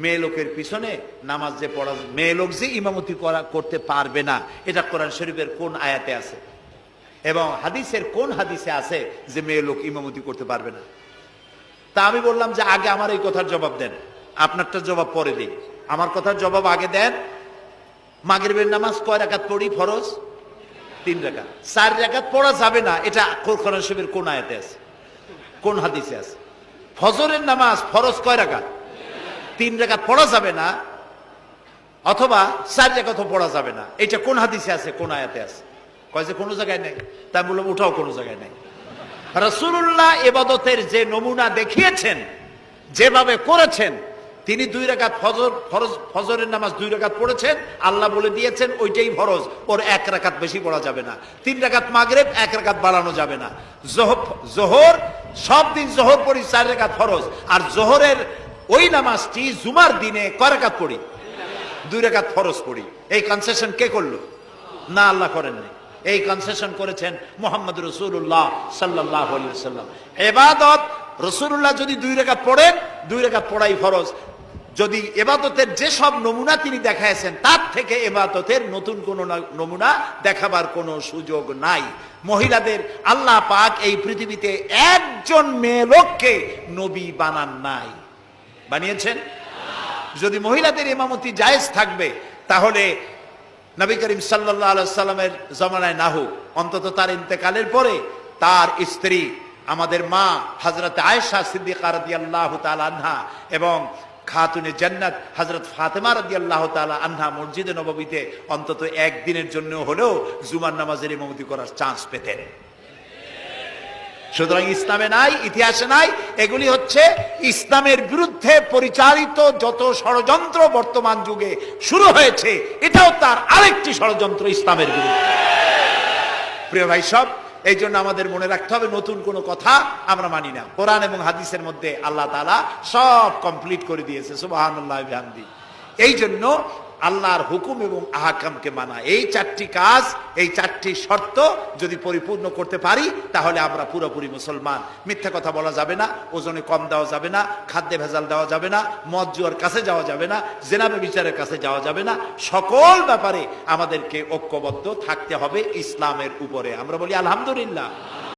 মেয়ে লোকের পিছনে নামাজ যে পড়া, মেয়ে লোক যে ইমামতি করতে পারবে না, এটা কোরআন শরীফের কোন আয়াতে আছে এবং হাদিসের কোন হাদিসে আছে যে মেয়ে লোক ইমামতি করতে পারবে না? তা আমি বললাম যে আগে আমার এই কথার জবাব দেন, আপনারটার জবাব পরে দিই। আমার কথার জবাব আগে দেন। মাগরিবের নামাজ কয় রাকাত পড়ি ফরজ? 3 রাকাত। 4 রাকাত পড়া যাবে না, এটা কোরআন শরীফের কোন আয়াতে আছে, কোন হাদিসে আছে? ফজরের নামাজ ফরজ কয় রাকাত? 3 রাকাত পড়া যাবে না, অথবা 4 রাকাতও পড়া যাবে না, এটা কোন হাদিসে আছে, কোন আয়াতে আছে? কয় যে কোনো জায়গায় নেই। তাই বললাম ওটাও কোনো জায়গায় নেই। রাসূলুল্লাহ ইবাদতের যে নমুনা দেখিয়েছেন, যেভাবে করেছেন, তিনি 2 রাকাত ফজরের নামাজ 2 রাকাত পড়েছেন, আল্লাহ বলে দিয়েছেন ওইটাই ফরজ, ওর 1 রাকাত বেশি পড়া যাবে না। 3 রাকাত মাগরিব, 1 রাকাত বাড়ানো যাবে না। জোহর সব দিন জোহর পড়ি 4 রাকাত ফরজ, আর জোহরের ওই নামাজটি জুমার দিনে কয় রাকাত পড়ি? 2 রাকাত ফরজ পড়ি। এই কনসেশন কে করলো? না, আল্লাহ করেননি। এই কনসেশন করেছেন মুহাম্মদ রাসূলুল্লাহ সাল্লাল্লাহু আলাইহি ওয়াসাল্লাম। ইবাদত রাসূলুল্লাহ যদি 2 রাকাত পড়েন, 2 রাকাত পড়াই ফরজ। যদি ইবাদতের যে সব নমুনা তিনি দেখাইছেন, তার থেকে ইবাদতের নতুন কোন নমুনা দেখাবার কোনো সুযোগ নাই। মহিলাদের আল্লাহ পাক এই পৃথিবীতে একজন মেয়ে লোককে নবী বানান নাই। বানিয়েছেন? যদি মহিলাদের ইমামতি জায়েজ থাকবে, তাহলে নবী করিম সাল্লাল্লাহু আলাইহি ওয়াসাল্লামের জামানায় না হোক, অন্তত তার ইন্তেকালের পরে তার স্ত্রী আমাদের মা হযরত আয়েশা সিদ্দিকা রাদিয়াল্লাহু তাআলা আনহা এবং খাতুনে জান্নাত হযরত ফাতেমা রাদিয়াল্লাহু তাআলা আনহা মসজিদে নববীতে অন্তত একদিনের জন্য হলেও জুমার নামাজের ইমামতি করার চান্স পেতেন। সুতরাং ইসলামে নাই, ইতিহাসে নাই। এগুলি হচ্ছে ইসলামের বিরুদ্ধে পরিচালিত যত ষড়যন্ত্র বর্তমান যুগে শুরু হয়েছে, এটাও তার আরেকটি ষড়যন্ত্র ইসলামের বিরুদ্ধে। প্রিয় ভাই সব, এই জন্য আমাদের মনে রাখতে হবে, নতুন কোনো কথা আমরা মানি না। কোরআন এবং হাদিসের মধ্যে আল্লাহ তাআলা সব কমপ্লিট করে দিয়েছে, সুবহানাল্লাহি ওয়া বিহামদিহি। এই জন্য আল্লাহর হুকুম এবং আহকামকে মানা, এই 4টি কাজ, এই 4টি শর্ত যদি পরিপূর্ণ করতে পারি, তাহলে আমরা পুরোপুরি মুসলমান। মিথ্যা কথা বলা যাবে না, ওজনে কম দেওয়া যাবে না, খাদ্যে ভেজাল দেওয়া যাবে না, মদ জুয়ার কাছে যাওয়া যাবে না, জেনা ব্যভিচারের কাছে যাওয়া যাবে না। সকল ব্যাপারে আমাদেরকে ঐক্যবদ্ধ থাকতে হবে ইসলামের উপরে। আমরা বলি আলহামদুলিল্লাহ।